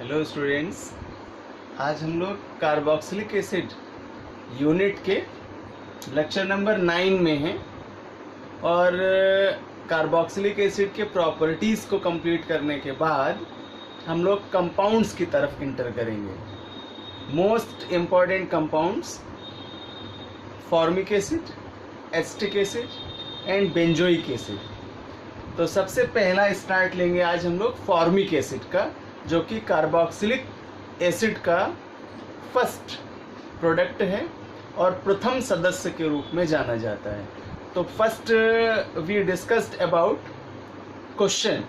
Hello students, आज हम लोग कार्बोक्सिलिक एसिड यूनिट के लेक्चर नंबर 9 में हैं और कार्बोक्सिलिक एसिड के प्रॉपर्टीज़ को कंप्लीट करने के बाद हम लोग कंपाउंड्स की तरफ इंटर करेंगे। Most important compounds formic acid, acetic acid and benzoic acid. तो सबसे पहला स्टार्ट लेंगे आज हम लोग फॉर्मिक एसिड का, जो कि कार्बोक्सिलिक एसिड का फर्स्ट प्रोडक्ट है और प्रथम सदस्य के रूप में जाना जाता है। तो first we discussed about question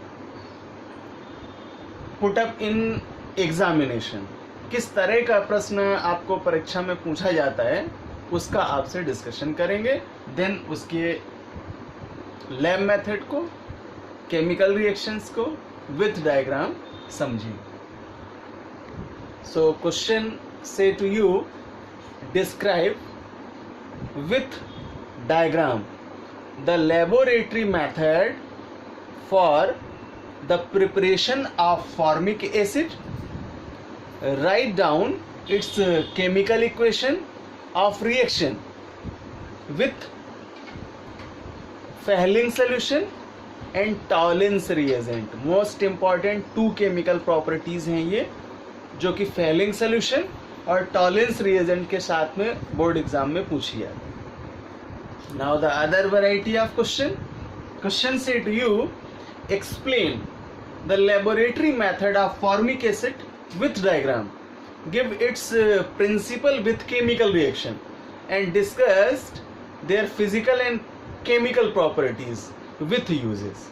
put up in examination. किस तरह का प्रश्न आपको परीक्षा में पूछा जाता है उसका आपसे डिस्कशन करेंगे। देन उसके लैब मेथड को, केमिकल रिएक्शंस को विथ डायग्राम समझिए। सो क्वेश्चन से to you, describe with diagram the laboratory method for the preparation of formic acid. Write down its chemical equation of reaction with Fehling solution and Tollens reagent। Most important 2 chemical properties हैं ये, जो कि Fehling solution और Tollens reagent के साथ में board exam में पूछी जाती है। Now the other variety of question से to you, explain the laboratory method of formic acid with diagram, give its principle with chemical reaction and discussed their physical and chemical properties with uses।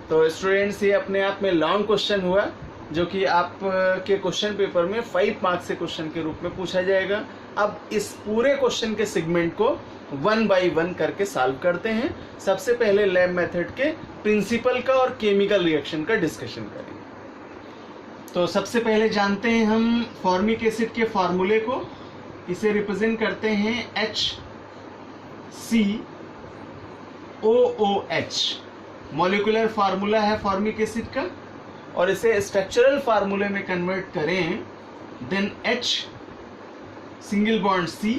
तो students, ये अपने आप में long question हुआ, जो कि आप के क्वेश्चन पेपर में 5 मार्क्स से क्वेश्चन के रूप में पूछा जाएगा। अब इस पूरे क्वेश्चन के सेगमेंट को 1 बाय 1 करके सॉल्व करते हैं। सबसे पहले लैब मेथड के प्रिंसिपल का और केमिकल रिएक्शन का डिस्कशन करेंगे। तो सबसे पहले जानते हैं हम फॉर्मिक एसिड के फॉर्मूले को। इसे रिप्रेजेंट करते हैं HCOOH। मॉलिक्यूलर फार्मूला है फॉर्मिक एसिड का, और इसे स्ट्रक्चरल फार्मूले में कन्वर्ट करें, then H single bond C,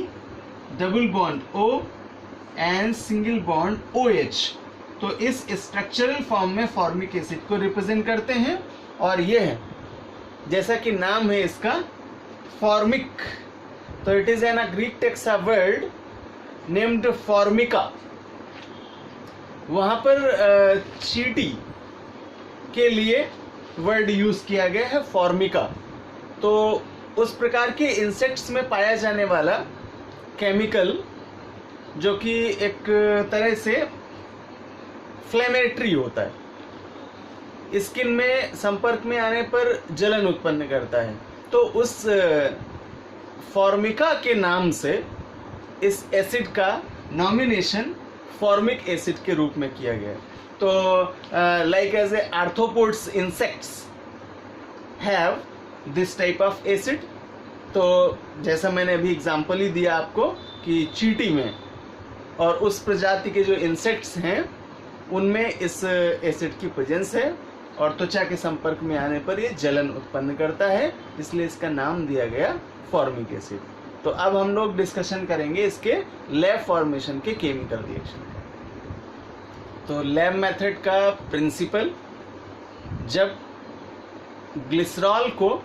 double bond O and single bond OH। तो इस स्ट्रक्चरल फॉर्म में फॉर्मिक एसिड को रिप्रेजेंट करते हैं। और यह, जैसा कि नाम है इसका, फॉर्मिक, तो it is an Greek text word named Formica. वहां पर चींटी के लिए वर्ड यूज किया गया है फॉर्मिका। तो उस प्रकार के इंसेक्ट्स में पाया जाने वाला केमिकल, जो कि एक तरह से फ्लेमेटरी होता है, स्किन में संपर्क में आने पर जलन उत्पन्न करता है। तो उस फॉर्मिका के नाम से इस एसिड का नॉमिनेशन फॉर्मिक एसिड के रूप में किया गया। तो like as a arthropods insects have this type of acid. तो जैसा मैंने अभी एग्जांपल ही दिया आपको कि चींटी में और उस प्रजाति के जो इंसेक्ट्स हैं उनमें इस एसिड की प्रेजेंस है, और त्वचा के संपर्क में आने पर ये जलन उत्पन्न करता है, इसलिए इसका नाम दिया गया फॉर्मिक एसिड। तो अब हम लोग डिस्कशन करेंगे इसके लैब फॉर्मेशन के केमिकल रिएक्शन। तो लैब मेथड का प्रिंसिपल, जब ग्लिसरॉल को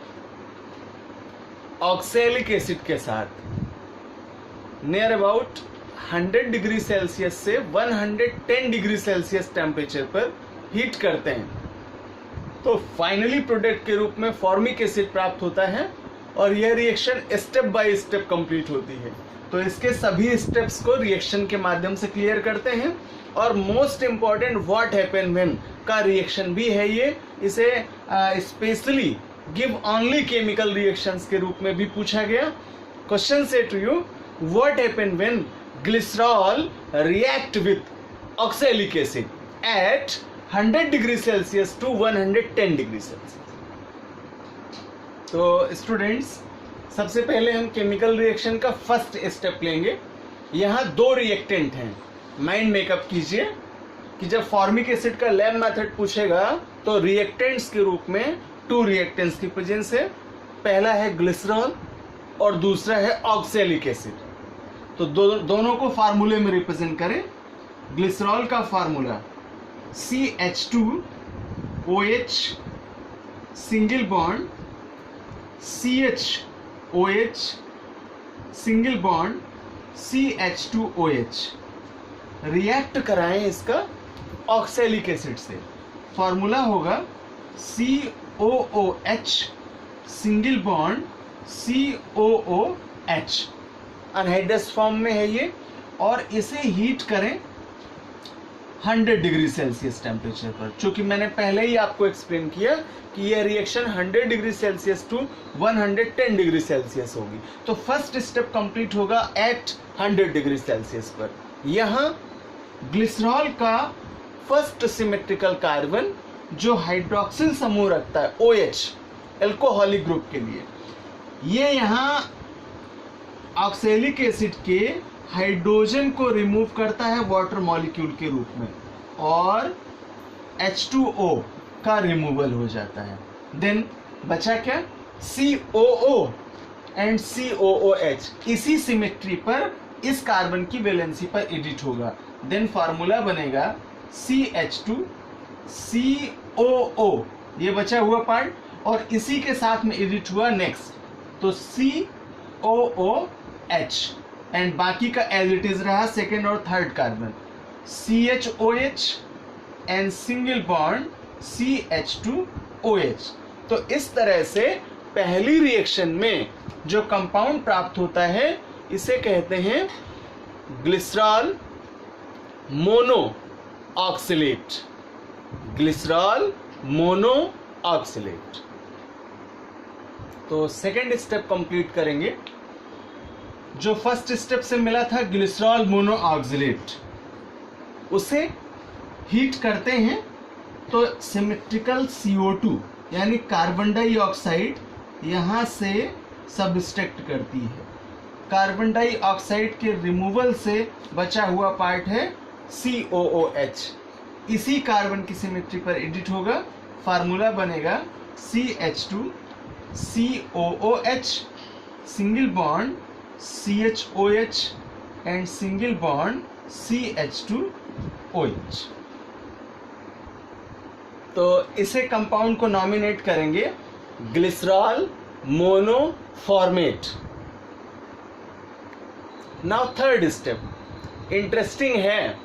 ऑक्सैलिक एसिड के साथ नियर अबाउट 100 डिग्री सेल्सियस से 110 डिग्री सेल्सियस टेम्परेचर पर हीट करते हैं, तो फाइनली प्रोडक्ट के रूप में फॉर्मिक एसिड प्राप्त होता है, और यह reaction step by step complete होती है। तो इसके सभी स्टेप्स को रिएक्शन के माध्यम से क्लियर करते हैं। और most important what happen when का रिएक्शन भी है ये। इसे specially give only chemical reactions के रूप में भी पूछा गया। क्वेश्चन से to you, what happen when glycerol react with oxalic acid at 100 degree Celsius to 110 degree Celsius. तो स्टूडेंट्स, सबसे पहले हम केमिकल रिएक्शन का फर्स्ट स्टेप लेंगे। यहाँ 2 रिएक्टेंट हैं। माइंड मेकअप कीजिए कि जब फॉर्मिक एसिड का लैब मेथड पूछेगा तो रिएक्टेंट्स के रूप में 2 रिएक्टेंट्स की प्रेजेंस है। पहला है ग्लिसरॉल और दूसरा है ऑक्सैलिक एसिड। तो दोनों को फार्मूले में रिप्रेजेंट करें। ग्लिसरॉल का formula CH2OH single bond CHOH single bond CH2OH। React कराएं इसका ऑक्सैलिक एसिड से। फार्मूला होगा COOH single bond COOH। Anhydrous form में है ये, और इसे हीट करें 100 डिग्री सेल्सियस टेम्परेचर पर। चूंकि मैंने पहले ही आपको एक्सप्लेन किया कि यह reaction 100 degree Celsius to 110 degree Celsius होगी। तो फर्स्ट स्टेप कंप्लीट होगा एट 100 डिग्री सेल्सियस पर। यहाँ ग्लिसरॉल का फर्स्ट सिमेट्रिकल कार्बन जो हाइड्रोक्सिल समूह रखता है OH एल्कोहलिक ग्रुप के लिए, ये यहाँ ऑक्सैलिक एसिड के हाइड्रोजन को रिमूव करता है वाटर मॉलिक्यूल के रूप में, और H2O का रिमूवल हो जाता है। देन बचा क्या? COO एंड COOH इसी सिमेट्री पर इस कार्बन की वैलेंसी पर एडिट होगा। देन फार्मूला बनेगा CH2COO, ये बचा हुआ पार्ट, और इसी के साथ में एडिट हुआ नेक्स्ट, तो COOH, एंड बाकी का एज इट इज रहा सेकेंड और third carbon CHOH and single bond CH2OH। तो इस तरह से पहली रिएक्शन में जो कंपाउंड प्राप्त होता है इसे कहते हैं glycerol mono oxalate. Glycerol mono oxalate. तो सेकेंड स्टेप कंप्लीट करेंगे। जो फर्स्ट स्टेप से मिला था ग्लिसरॉल मोनो ऑक्सिलेट, उसे हीट करते हैं तो सिमेट्रिकल CO2 यानी कार्बन डाइऑक्साइड यहाँ से सब्सट्रैक्ट करती है। कार्बन डाइऑक्साइड के रिमूवल से बचा हुआ पार्ट है COOH, इसी कार्बन की सिमेट्री पर एडिट होगा। फार्मूला बनेगा CH2COOH single bond CHOH and single bond CH2OH। तो इसे कंपाउंड को नॉमिनेट करेंगे glycerol monoformate. Now third step interesting है।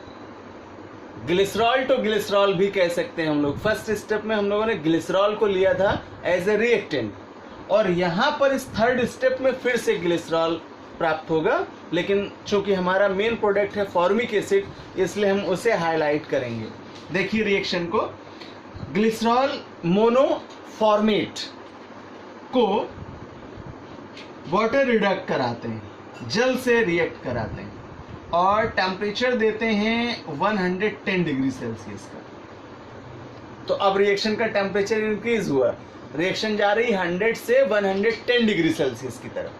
ग्लिसरॉल टू ग्लिसरॉल भी कह सकते हैं हम लोग। फर्स्ट स्टेप में हम लोगों ने ग्लिसरॉल को लिया था एज ए रिएक्टेंट, और यहां पर इस थर्ड स्टेप में फिर से ग्लिसरॉल प्राप्त होगा, लेकिन चूंकि हमारा मेन प्रोडक्ट है फॉर्मिक एसिड, इसलिए हम उसे हाईलाइट करेंगे। देखिए रिएक्शन को, ग्लिसरॉल मोनोफॉर्मेट को वाटर रिडक्ट कराते हैं, जल से रिएक्ट कराते हैं, और टेम्परेचर देते हैं 110 डिग्री सेल्सियस का। तो अब रिएक्शन का टेम्परेचर इंक्रीज हुआ, रिएक्शन जा रही 100 से 110 डिग्री सेल्सियस की तरफ।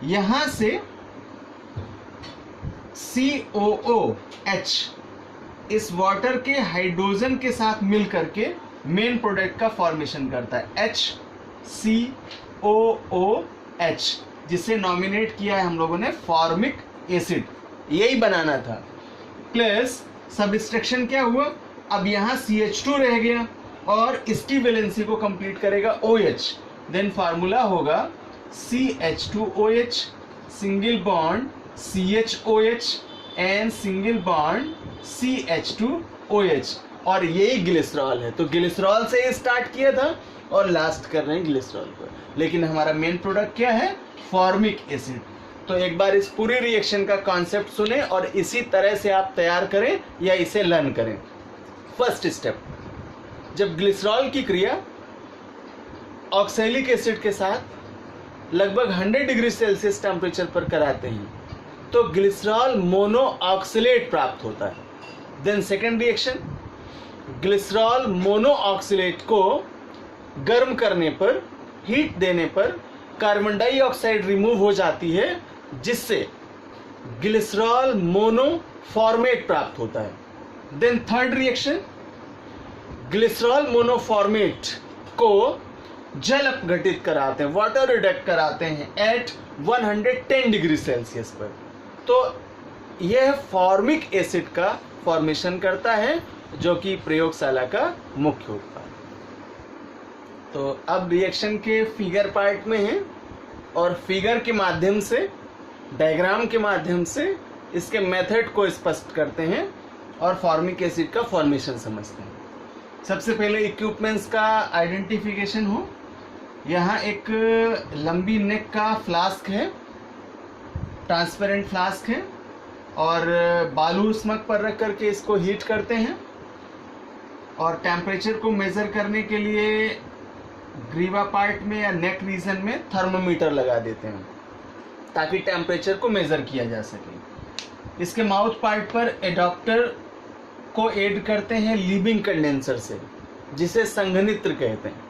यहां से COOH इस वाटर के हाइड्रोजन के साथ मिल करके मेन प्रोडक्ट का फॉर्मेशन करता है HCOOH, जिसे नॉमिनेट किया है हम लोगों ने फॉर्मिक एसिड, यही बनाना था। प्लस सब्सट्रैक्शन क्या हुआ, अब यहाँ CH2 रह गया और इसकी वैलेंसी को कंप्लीट करेगा OH। देन फार्मूला होगा CH2OH single bond CHOH and single bond CH2OH, और यही ग्लिसरॉल है। तो ग्लिसरॉल से ही स्टार्ट किया था और लास्ट कर रहे हैं ग्लिसरॉल पर, लेकिन हमारा मेन प्रोडक्ट क्या है? Formic acid. तो एक बार इस पूरी रिएक्शन का कॉन्सेप्ट सुने और इसी तरह से आप तैयार करें या इसे लर्न करें। फर्स्ट स्टेप, जब ग्लिसरॉल की क्रिया ऑक्सैलिक एसिड के साथ लगभग 100 डिग्री सेल्सियस टेम्परेचर पर कराते हैं तो ग्लिसरॉल मोनो ऑक्सिलेट प्राप्त होता है। Then second reaction, glycerol mono oxalate को गर्म करने पर, हीट देने पर कार्बन डाइऑक्साइड रिमूव हो जाती है, जिससे ग्लिसरॉल मोनोफॉर्मेट प्राप्त होता है। देन थर्ड रिएक्शन, ग्लिसरॉल मोनोफॉर्मेट को जल अपघटित कराते हैं, वाटर रिडक्ट कराते हैं एट 110 डिग्री सेल्सियस पर। तो यह फॉर्मिक एसिड का फॉर्मेशन करता है, जो कि प्रयोगशाला का मुख्य उत्पाद। तो अब रिएक्शन के फिगर पार्ट में है, और फिगर के माध्यम से, डायग्राम के माध्यम से इसके मेथड को स्पष्ट करते हैं और फॉर्मिक एसिड का फॉर्मेशन समझते हैं। सबसे पहले इक्विपमेंट्स का आइडेंटिफिकेशन हो। यहाँ एक लंबी नेक का फ्लास्क है, ट्रांसपेरेंट फ्लास्क है, और बालू स्मग पर रख करके इसको हीट करते हैं, और टेम्परेचर को मेज़र करने के लिए ग्रीवा पार्ट में या नेक रीजन में थर्मोमीटर लगा देते हैं ताकि टेम्परेचर को मेज़र किया जा सके। इसके माउथ पार्ट पर एडॉप्टर को ऐड करते हैं लीबिंग कंडेंसर से, जिसे संघनित्र कहते हैं,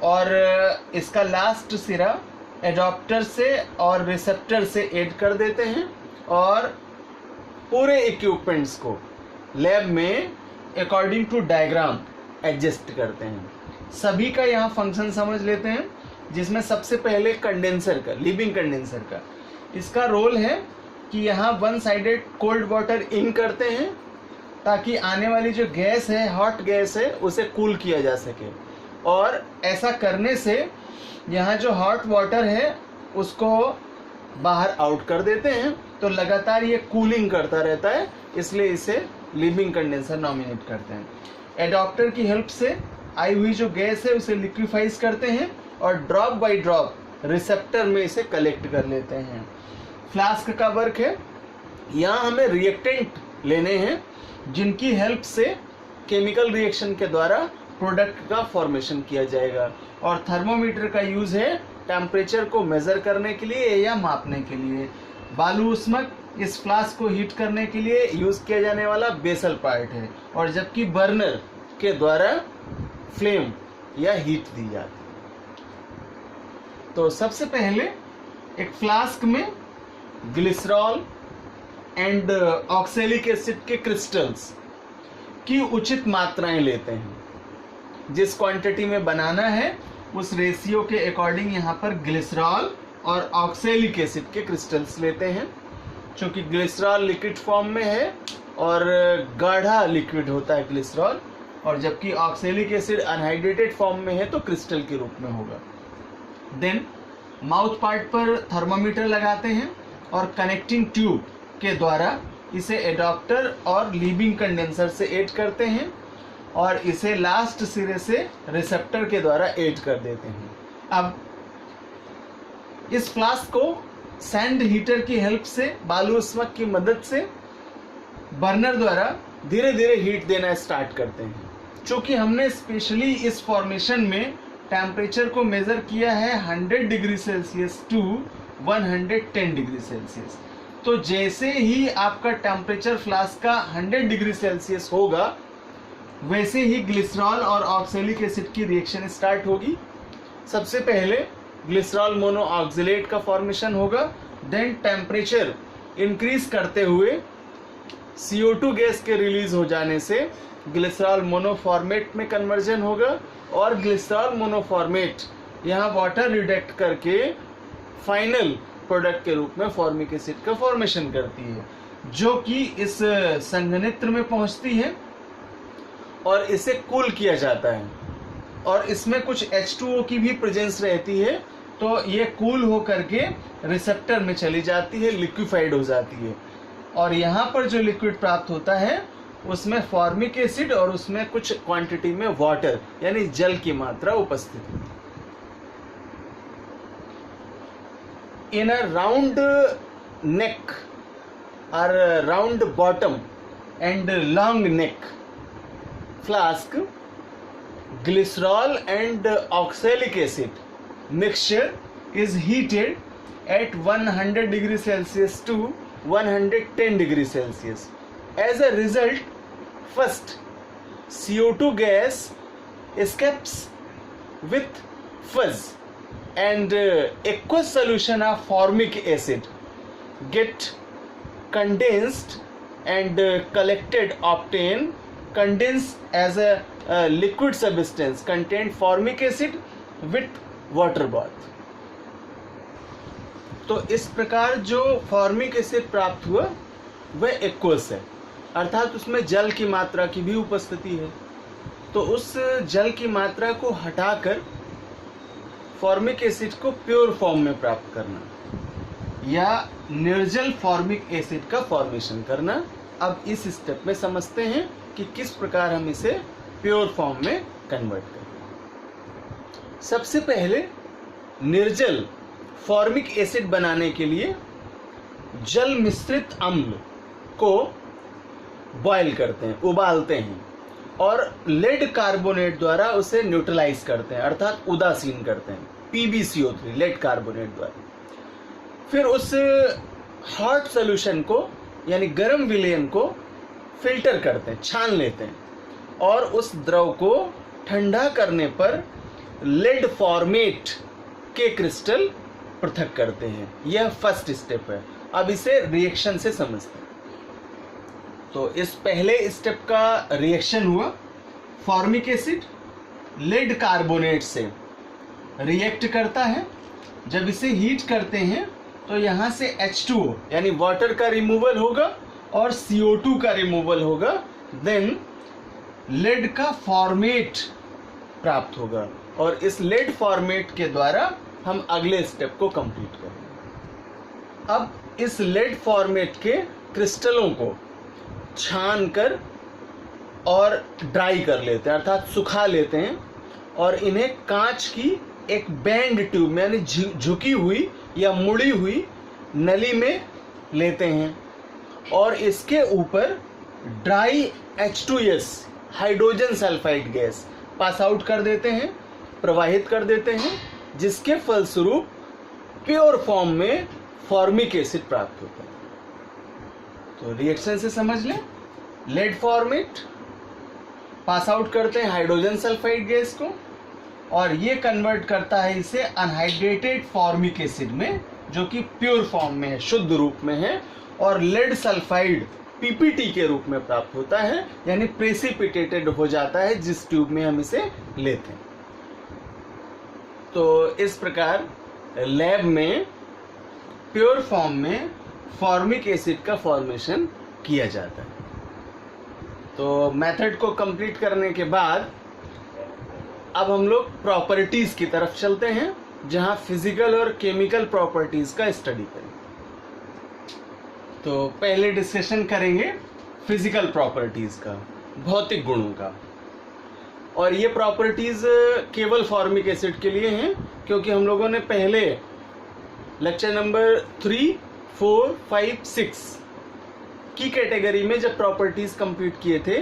और इसका लास्ट सिरा एडॉप्टर से और रिसेप्टर से ऐड कर देते हैं, और पूरे इक्विपमेंट्स को लैब में अकॉर्डिंग टू डायग्राम एडजस्ट करते हैं। सभी का यहाँ फंक्शन समझ लेते हैं, जिसमें सबसे पहले कंडेंसर का, लीबिंग कंडेंसर का, इसका रोल है कि यहाँ one sided cold water in करते हैं ताकि आने वाली जो गैस है, हॉट गैस है, उसे कूल किया जा सके, और ऐसा करने से यहाँ जो हॉट वाटर है उसको बाहर आउट कर देते हैं। तो लगातार ये कूलिंग करता रहता है, इसलिए इसे लीबिंग कंडेंसर नॉमिनेट करते हैं। एडॉप्टर की हेल्प से आई हुई जो गैस है उसे लिक्विफाइज करते हैं और ड्रॉप बाय ड्रॉप रिसेप्टर में इसे कलेक्ट कर लेते हैं। फ्लास्क का वर्क है, यहाँ हमें रिएक्टेंट लेने हैं जिनकी हेल्प से केमिकल रिएक्शन के द्वारा प्रोडक्ट का फॉर्मेशन किया जाएगा, और थर्मोमीटर का यूज़ है टेम्परेचर को मेज़र करने के लिए या मापने के लिए। बालू स्मग इस फ्लास्क को हीट करने के लिए यूज़ किया जाने वाला बेसल पार्ट है, और जबकि बर्नर के द्वारा फ्लेम या हीट दी जाती है। तो सबसे पहले एक फ्लास्क में ग्लिसरॉल एंड ऑक्सैलिक एसिड के क्रिस्टल्स की उचित मात्राएं लेते हैं। जिस क्वांटिटी में बनाना है उस रेशियो के अकॉर्डिंग यहाँ पर ग्लिसरॉल और ऑक्सैलिक एसिड के क्रिस्टल्स लेते हैं। चूँकि ग्लिसरॉल लिक्विड फॉर्म में है और गाढ़ा लिक्विड होता है ग्लिसरॉल, और जबकि ऑक्सैलिक एसिड अनहाइड्रेटेड फॉर्म में है तो क्रिस्टल के रूप में होगा। देन माउथ पार्ट पर थर्मोमीटर लगाते हैं और कनेक्टिंग ट्यूब के द्वारा इसे एडॉप्टर और लीबिंग कंडेंसर से ऐड करते हैं, और इसे लास्ट सिरे से रिसेप्टर के द्वारा ऐड कर देते हैं। अब इस फ्लास्क को सैंड हीटर की हेल्प से, बालू स्मग की मदद से बर्नर द्वारा धीरे धीरे हीट देना स्टार्ट करते हैं। चूँकि हमने स्पेशली इस फॉर्मेशन में टेम्परेचर को मेज़र किया है 100 degree Celsius to 110 degree Celsius, तो जैसे ही आपका टेम्परेचर फ्लास्क का 100 डिग्री सेल्सियस होगा, वैसे ही ग्लिसरॉल और ऑक्सैलिक एसिड की रिएक्शन स्टार्ट होगी। सबसे पहले ग्लिसरॉल मोनोऑक्सिलेट का फॉर्मेशन होगा, देन टेम्परेचर इंक्रीज करते हुए CO2 गैस के रिलीज हो जाने से ग्लिसरॉल मोनोफॉर्मेट में कन्वर्जन होगा, और ग्लिसरॉल मोनोफॉर्मेट यहाँ वाटर रिडक्ट करके फाइनल प्रोडक्ट के रूप में फॉर्मिक एसिड का फॉर्मेशन करती है, जो कि इस संघनित्र में पहुँचती है और इसे कूल किया जाता है, और इसमें कुछ H2O की भी प्रेजेंस रहती है, तो ये कूल हो करके रिसेप्टर में चली जाती है, लिक्विफाइड हो जाती है, और यहाँ पर जो लिक्विड प्राप्त होता है उसमें फॉर्मिक एसिड और उसमें कुछ क्वांटिटी में वाटर यानी जल की मात्रा उपस्थित है। इन अ राउंड नेक और round bottom and long neck flask, glycerol and oxalic acid mixture is heated at 100 degrees Celsius to 110 degrees Celsius. As a result, first CO2 gas escapes with fuzz, and aqueous solution of formic acid get condensed and collected, obtain condense as a liquid substance contain formic acid with water bath। तो इस प्रकार जो formic acid प्राप्त हुआ वह aqueous है, अर्थात उसमें जल की मात्रा की भी उपस्थिति है। तो उस जल की मात्रा को हटाकर फॉर्मिक एसिड को प्योर फॉर्म में प्राप्त करना या निर्जल फॉर्मिक एसिड का फॉर्मेशन करना। अब इस स्टेप में समझते हैं कि किस प्रकार हम इसे प्योर फॉर्म में कन्वर्ट करें। सबसे पहले निर्जल फॉर्मिक एसिड बनाने के लिए जल मिश्रित अम्ल को बॉयल करते हैं, उबालते हैं और लेड कार्बोनेट द्वारा उसे न्यूट्रलाइज करते हैं, अर्थात उदासीन करते हैं, PbCO3 लेड कार्बोनेट द्वारा। फिर उस हॉट सोल्यूशन को यानी गर्म विलयन को फिल्टर करते हैं, छान लेते हैं और उस द्रव को ठंडा करने पर लेड फॉर्मेट के क्रिस्टल पृथक करते हैं। यह फर्स्ट स्टेप है। अब इसे रिएक्शन से समझते हैं। तो इस पहले स्टेप का रिएक्शन हुआ, फॉर्मिक एसिड लेड कार्बोनेट से रिएक्ट करता है। जब इसे हीट करते हैं तो यहाँ से H2O यानी वाटर का रिमूवल होगा और CO2 का रिमूवल होगा। देन लेड का फॉर्मेट प्राप्त होगा और इस लेड फॉर्मेट के द्वारा हम अगले स्टेप को कंप्लीट करेंगे। अब इस लेड फॉर्मेट के क्रिस्टलों को छान कर और ड्राई कर लेते हैं, अर्थात सुखा लेते हैं और इन्हें कांच की एक बैंड ट्यूब यानी झुकी हुई या मुड़ी हुई नली में लेते हैं और इसके ऊपर dry H2S hydrogen sulphide gas pass out कर देते हैं, प्रवाहित कर देते हैं, जिसके फलस्वरूप प्योर फॉर्म में फॉर्मिक एसिड प्राप्त होता है। तो रिएक्शन से समझ लें, लेड फॉर्मेट पास आउट करते हैं हाइड्रोजन सल्फाइड गैस को और ये कन्वर्ट करता है इसे अनहाइड्रेटेड फॉर्मिक एसिड में, जो कि प्योर फॉर्म में है, शुद्ध रूप में है और लेड सल्फाइड PPT के रूप में प्राप्त होता है, यानी प्रेसिपिटेटेड हो जाता है जिस ट्यूब में हम इसे लेते हैं। तो इस प्रकार लैब में प्योर फॉर्म में फॉर्मिक एसिड का फॉर्मेशन किया जाता है। तो मेथड को कंप्लीट करने के बाद अब हम लोग प्रॉपर्टीज की तरफ चलते हैं, जहां फिजिकल और केमिकल प्रॉपर्टीज का स्टडी करेंगे। तो पहले डिस्कशन करेंगे फिजिकल प्रॉपर्टीज का, भौतिक गुणों का। और ये प्रॉपर्टीज केवल फॉर्मिक एसिड के लिए हैं, क्योंकि हम लोगों ने पहले लेक्चर नंबर 3, 4, 5, 6 की कैटेगरी में जब प्रॉपर्टीज कंप्लीट किए थे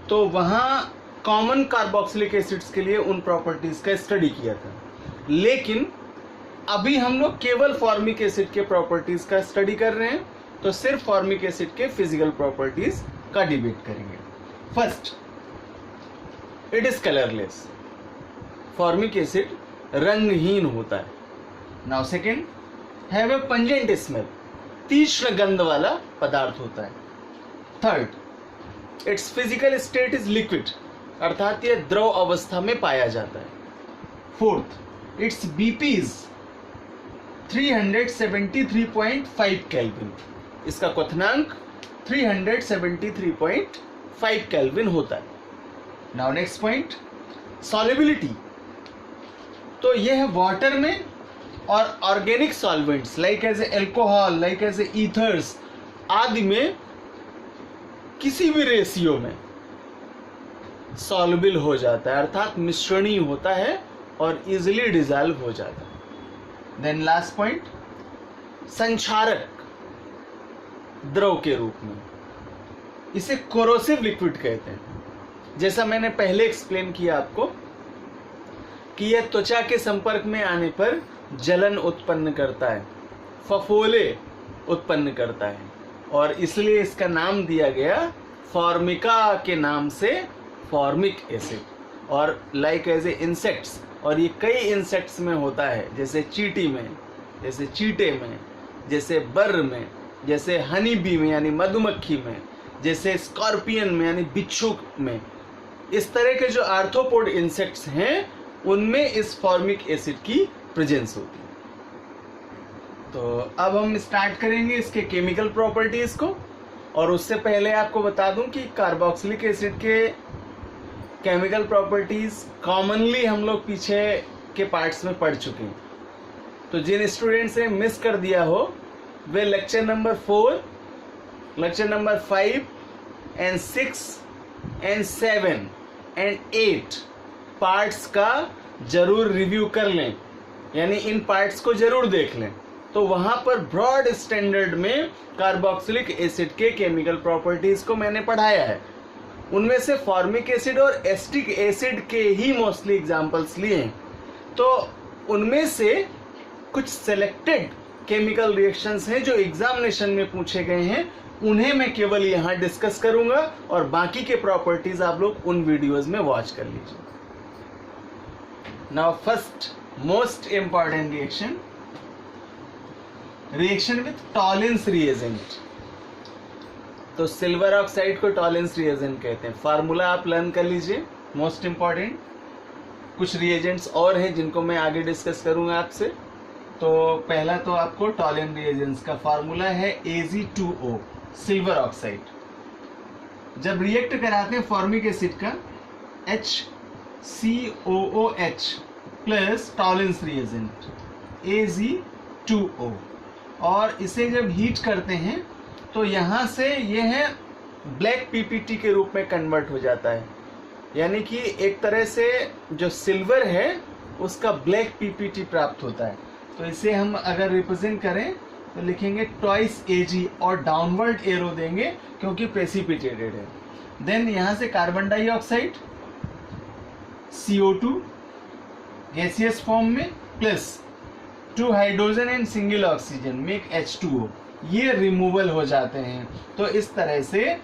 तो वहाँ कॉमन कार्बोक्सिलिक एसिड्स के लिए उन प्रॉपर्टीज का स्टडी किया था। लेकिन अभी हम लोग केवल फॉर्मिक एसिड के प्रॉपर्टीज का स्टडी कर रहे हैं, तो सिर्फ फॉर्मिक एसिड के फिजिकल प्रॉपर्टीज का डिबेट करेंगे। First, it is colourless. Formic acid रंगहीन होता है। Now second, have a pungent smell, तीक्ष्ण गंध वाला पदार्थ होता है। Third, it's physical state is liquid, अर्थात यह द्रव अवस्था में पाया जाता है। Fourth, it's BP is 373.5 kelvin, इसका क्वथनांक 373.5 केल्विन होता है। Now next point, solubility. तो यह वाटर में और organic solvents like as alcohol, like as ethers आदि में किसी भी रेशियो में सॉल्युबल हो जाता है, अर्थात मिश्रणीय होता है और इजिली डिजॉल्व हो जाता है। देन लास्ट पॉइंट, संक्षारक द्रव के रूप में, इसे कोरोसिव लिक्विड कहते हैं। जैसा मैंने पहले एक्सप्लेन किया आपको कि यह त्वचा के संपर्क में आने पर जलन उत्पन्न करता है, फफोले उत्पन्न करता है और इसलिए इसका नाम दिया गया फॉर्मिका के नाम से, फॉर्मिक एसिड। और लाइक एज ए इंसेक्ट्स, और ये कई इंसेक्ट्स में होता है, जैसे चींटी में, जैसे चींटे में, जैसे बर्र में, जैसे हनी बी में यानी मधुमक्खी में, जैसे स्कॉर्पियन में यानी बिच्छू में, इस तरह के जो आर्थ्रोपोड इंसेक्ट्स हैं उनमें इस फॉर्मिक एसिड की प्रेजेंस होती है। तो अब हम स्टार्ट करेंगे इसके केमिकल प्रॉपर्टीज को, और उससे पहले आपको बता दूं कि कार्बोक्सिलिक एसिड के केमिकल प्रॉपर्टीज कॉमनली हम लोग पीछे के पार्ट्स में पढ़ चुके हैं। तो जिन स्टूडेंट्स ने मिस कर दिया हो वे lecture number 4, lecture number 5 and 6 and 7 and 8 parts का जरूर रिव्यू कर लें, यानी इन पार्ट्स को जरूर देख लें। तो वहां पर ब्रॉड स्टैंडर्ड में कार्बोक्सिलिक एसिड के केमिकल प्रॉपर्टीज को मैंने पढ़ाया है। उनमें से फॉर्मिक एसिड और एसिटिक एसिड के ही मोस्टली एग्जांपल्स लिए हैं। तो उनमें से कुछ सेलेक्टेड केमिकल रिएक्शंस हैं जो एग्जामिनेशन में पूछे गए हैं, उन्हें मैं केवल यहाँ डिस्कस करूंगा और बाकी के प्रॉपर्टीज आप लोग उन वीडियोस में वॉच कर लीजिए। Now first most important reaction with Tollens reagent. तो सिल्वर ऑक्साइड को टॉलेंस रिएजेंट कहते हैं। फार्मूला आप लर्न कर लीजिए, मोस्ट इंपॉर्टेंट। कुछ रिएजेंट्स और हैं जिनको मैं आगे डिस्कस करूंगा आपसे। तो पहला तो आपको टॉलेंस रिएजेंट्स का फार्मूला है Ag2O, सिल्वर ऑक्साइड। जब रिएक्ट कराते हैं फॉर्मिक एसिड का HCOOH plus Tollens reagent Ag2O, और इसे जब हीट करते हैं तो यहाँ से ये है ब्लैक PPT के रूप में कन्वर्ट हो जाता है। यानी कि एक तरह से जो सिल्वर है उसका ब्लैक PPT प्राप्त होता है। तो इसे हम अगर रिप्रेजेंट करें तो लिखेंगे ट्वाइस Ag और डाउनवर्ड एरो देंगे क्योंकि प्रेसिपिटेटेड है। देन यहाँ से carbon dioxide CO2 gaseous form में plus 2 hydrogen and single oxygen make H2O, ये रिमूवल हो जाते हैं। तो इस तरह से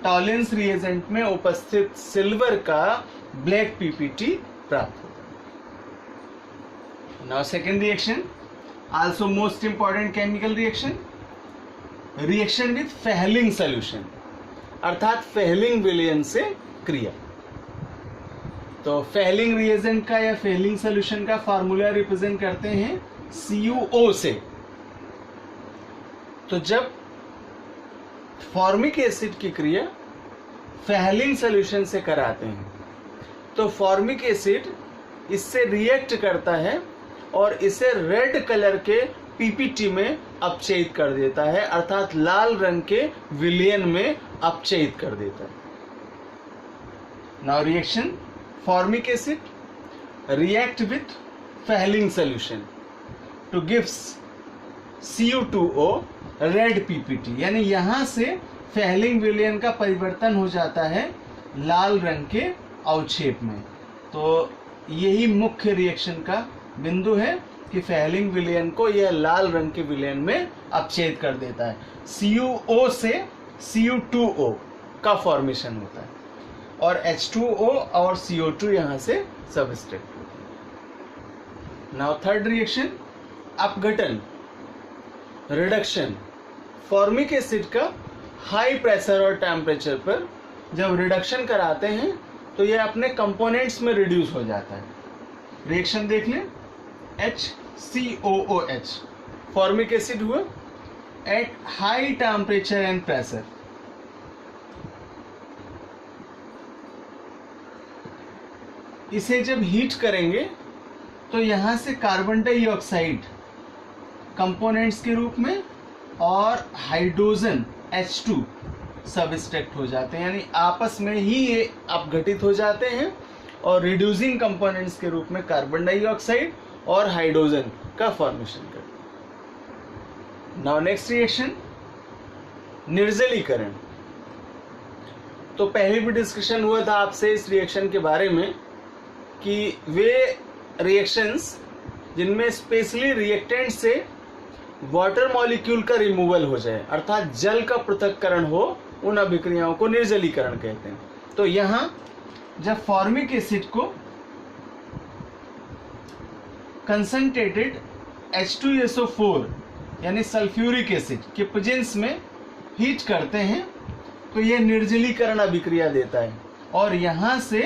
टॉलेंस रिएजेंट में उपस्थित सिल्वर का ब्लैक PPT प्राप्त होता है। Now second reaction, also most important chemical reaction with Fehling solution, अर्थात फेहलिंग विलयन से क्रिया। तो फेहलिंग रिएजेंट का या फेहलिंग सॉल्यूशन का फार्मूला रिप्रेजेंट करते हैं CuO से। तो जब फॉर्मिक एसिड की क्रिया फेहलिंग सॉल्यूशन से कराते हैं तो फॉर्मिक एसिड इससे रिएक्ट करता है और इसे रेड कलर के PPT में अपचयित कर देता है, अर्थात लाल रंग के विलयन में अपचयित कर देता है। Now reaction formic acid react with Fehling solution two gives Cu2O red PPT, यानी यहां से फेहलिंग विलयन का परिवर्तन हो जाता है लाल रंग के अवक्षेप में। तो यही मुख्य रिएक्शन का बिंदु है कि फेहलिंग विलयन को यह लाल रंग के विलयन में अपचयित कर देता है। CuO से Cu2O का फॉर्मेशन होता है और H2O और CO2 यहां से सबस्ट्रैक्ट होता है। नाउ थर्ड रिएक्शन अपघटन रिडक्शन। फॉर्मिक एसिड का हाई प्रेशर और टेम्परेचर पर जब रिडक्शन कराते हैं तो यह अपने कंपोनेंट्स में रिड्यूस हो जाता है। रिएक्शन देख लें, HCOOH फॉर्मिक एसिड हुआ at high temperature and pressure. इसे जब हीट करेंगे तो यहां से कार्बन डाइऑक्साइड कंपोनेंट्स के रूप में और हाइड्रोजन H2 सबस्ट्रैक्ट हो जाते हैं, यानी आपस में ही ये अपघटित हो जाते हैं और रिड्यूसिंग कंपोनेंट्स के रूप में कार्बन डाइऑक्साइड और हाइड्रोजन का फॉर्मेशन करते हैं। नाउ नेक्स्ट रिएक्शन निर्जलीकरण। तो पहले भी डिस्कशन हुआ था आपसे इस रिएक्शन के बारे में कि वे रिएक्शंस जिनमें स्पेशली रिएक्टेंट से वाटर मॉलिक्यूल का रिमूवल हो जाए, अर्थात जल का पृथक्करण हो, उन अभिक्रियाओं को निर्जलीकरण कहते हैं। तो यहां जब फॉर्मिक एसिड को कंसंट्रेटेड H2SO4 यानी सल्फ्यूरिक एसिड के प्रेजेंस में हीट करते हैं तो ये निर्जलीकरण अभिक्रिया देता है और यहाँ से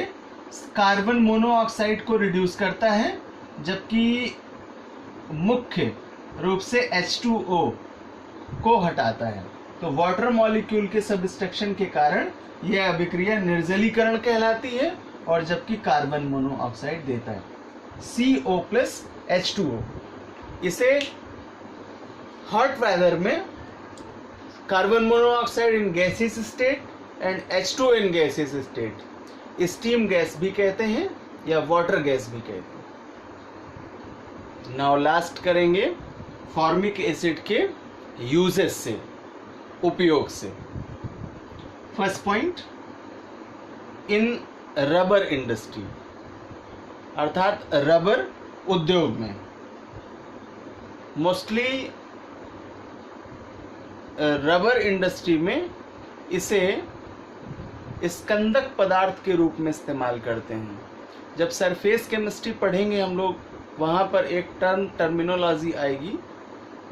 कार्बन मोनोऑक्साइड को रिड्यूस करता है, जबकि मुख्य रूप से H2O को हटाता है। तो वाटर मॉलिक्यूल के सबस्ट्रक्शन के कारण यह अभिक्रिया निर्जलीकरण कहलाती है और जबकि कार्बन मोनोऑक्साइड देता है CO प्लस H2O। इसे हॉट वेदर में carbon monoxide in gaseous state and H2O in gaseous state steam gas भी कहते हैं या वाटर गैस भी कहते हैं। नाउ लास्ट करेंगे फॉर्मिक एसिड के यूजेस से, उपयोग से। फर्स्ट पॉइंट, इन रबर इंडस्ट्री अर्थात रबर उद्योग में मोस्टली रबर इंडस्ट्री में इसे स्कंदक पदार्थ के रूप में इस्तेमाल करते हैं। जब सरफेस केमिस्ट्री पढ़ेंगे हम लोग, वहाँ पर एक टर्मिनोलॉजी आएगी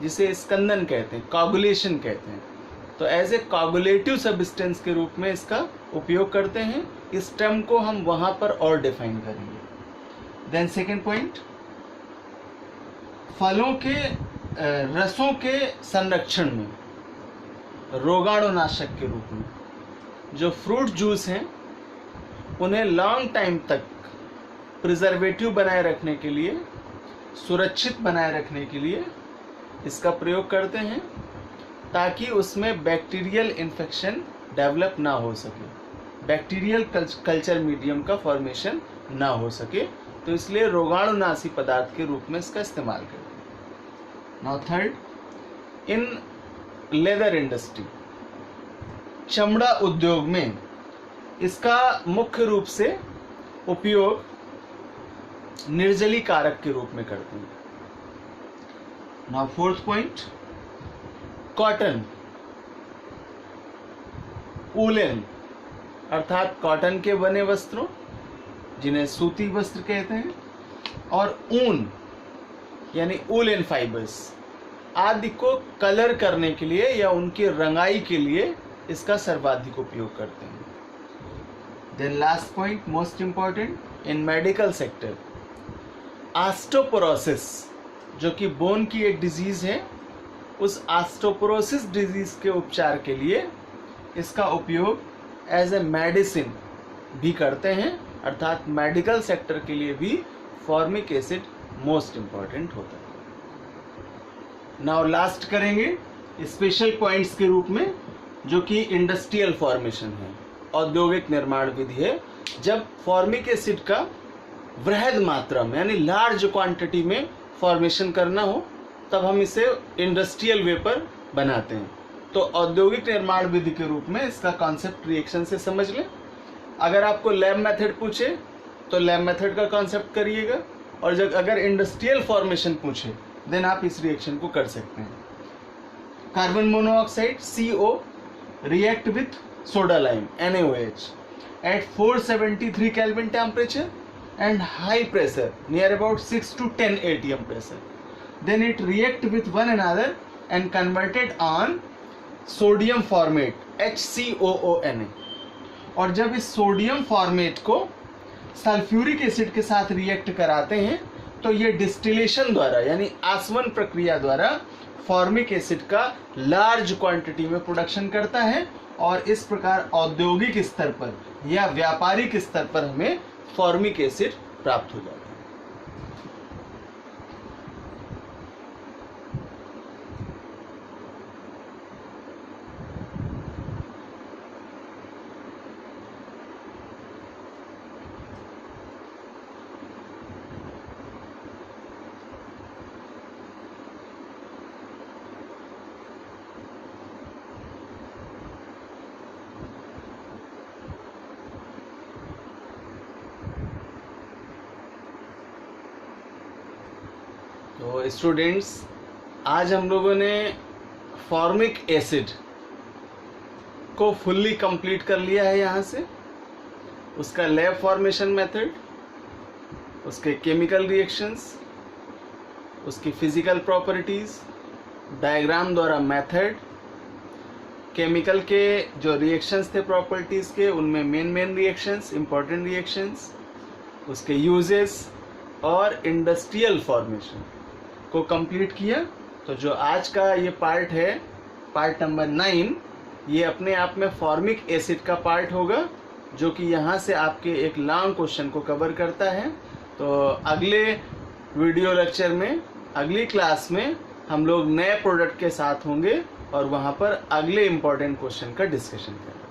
जिसे स्कंदन कहते हैं, कोगुलेशन कहते हैं। तो एज ए कोगुलेटिव सब्सटेंस के रूप में इसका उपयोग करते हैं। इस टर्म को हम वहाँ पर और डिफाइन करेंगे। देन सेकेंड पॉइंट, फलों के रसों के संरक्षण में रोगाणुनाशक के रूप में जो फ्रूट जूस हैं उन्हें लॉन्ग टाइम तक प्रिजर्वेटिव बनाए रखने के लिए, सुरक्षित बनाए रखने के लिए इसका प्रयोग करते हैं ताकि उसमें बैक्टीरियल इन्फेक्शन डेवलप ना हो सके, बैक्टीरियल कल्चर मीडियम का फॉर्मेशन ना हो सके। तो इसलिए रोगाणुनाशी पदार्थ के रूप में इसका इस्तेमाल करते हैं। नाउ थर्ड, इन लेदर इंडस्ट्री चमड़ा उद्योग में इसका मुख्य रूप से उपयोग निर्जली कारक के रूप में करते हैं। Now fourth point, cotton, woollen अर्थात कॉटन के बने वस्त्रों जिन्हें सूती वस्त्र कहते हैं, और ऊन यानी वूलन फाइबर्स आदि को कलर करने के लिए या उनकी रंगाई के लिए इसका सर्वाधिक उपयोग करते हैं। Then last point, most important, in medical sector osteoporosis जो कि बोन की एक डिजीज है, उस ऑस्टियोपोरोसिस डिजीज के उपचार के लिए इसका उपयोग एज ए मेडिसिन भी करते हैं, अर्थात मेडिकल सेक्टर के लिए भी फॉर्मिक एसिड मोस्ट इंपॉर्टेंट होता है। नाउ लास्ट करेंगे स्पेशल पॉइंट्स के रूप में, जो कि इंडस्ट्रियल फॉर्मेशन है, औद्योगिक निर्माण विधि है। जब फॉर्मिक एसिड का वृहद मात्रा में यानी लार्ज क्वांटिटी में फॉर्मेशन करना हो तब हम इसे इंडस्ट्रियल वे पर बनाते हैं। तो औद्योगिक निर्माण विधि के रूप में इसका कॉन्सेप्ट रिएक्शन से समझ लें। अगर आपको लैब मेथड पूछे तो लैब मेथड का कॉन्सेप्ट करिएगा, और जब अगर इंडस्ट्रियल फॉर्मेशन पूछे देन आप इस रिएक्शन को कर सकते हैं। Carbon monoxide CO react with soda lime NaOH at 473 Kelvin temperature and high pressure near about 6 to 10 atm pressure. Then it react with one another and converted on sodium formate HCOONA. और जब इस sodium format को sulphuric acid के साथ react कराते हैं तो ये डिस्टिलेशन द्वारा यानी आसवन प्रक्रिया द्वारा फॉर्मिक एसिड का लार्ज क्वांटिटी में प्रोडक्शन करता है, और इस प्रकार औद्योगिक स्तर पर या व्यापारिक स्तर पर हमें फॉर्मिक एसिड प्राप्त हो जाता है। तो स्टूडेंट्स, आज हम लोगों ने फॉर्मिक एसिड को फुल्ली कंप्लीट कर लिया है। यहाँ से उसका लैब फॉर्मेशन मेथड, उसके केमिकल रिएक्शंस, उसकी फिजिकल प्रॉपर्टीज, डायग्राम द्वारा मेथड केमिकल के जो रिएक्शंस थे प्रॉपर्टीज़ के, उनमें मेन रिएक्शंस, इम्पोर्टेंट रिएक्शंस, उसके यूजेस और इंडस्ट्रियल फॉर्मेशन को कंप्लीट किया। तो जो आज का ये पार्ट है, पार्ट नंबर 9, ये अपने आप में फॉर्मिक एसिड का पार्ट होगा, जो कि यहाँ से आपके एक लॉन्ग क्वेश्चन को कवर करता है। तो अगले वीडियो लेक्चर में, अगली क्लास में हम लोग नए प्रोडक्ट के साथ होंगे और वहाँ पर अगले इम्पोर्टेंट क्वेश्चन का डिस्कशन करेंगे।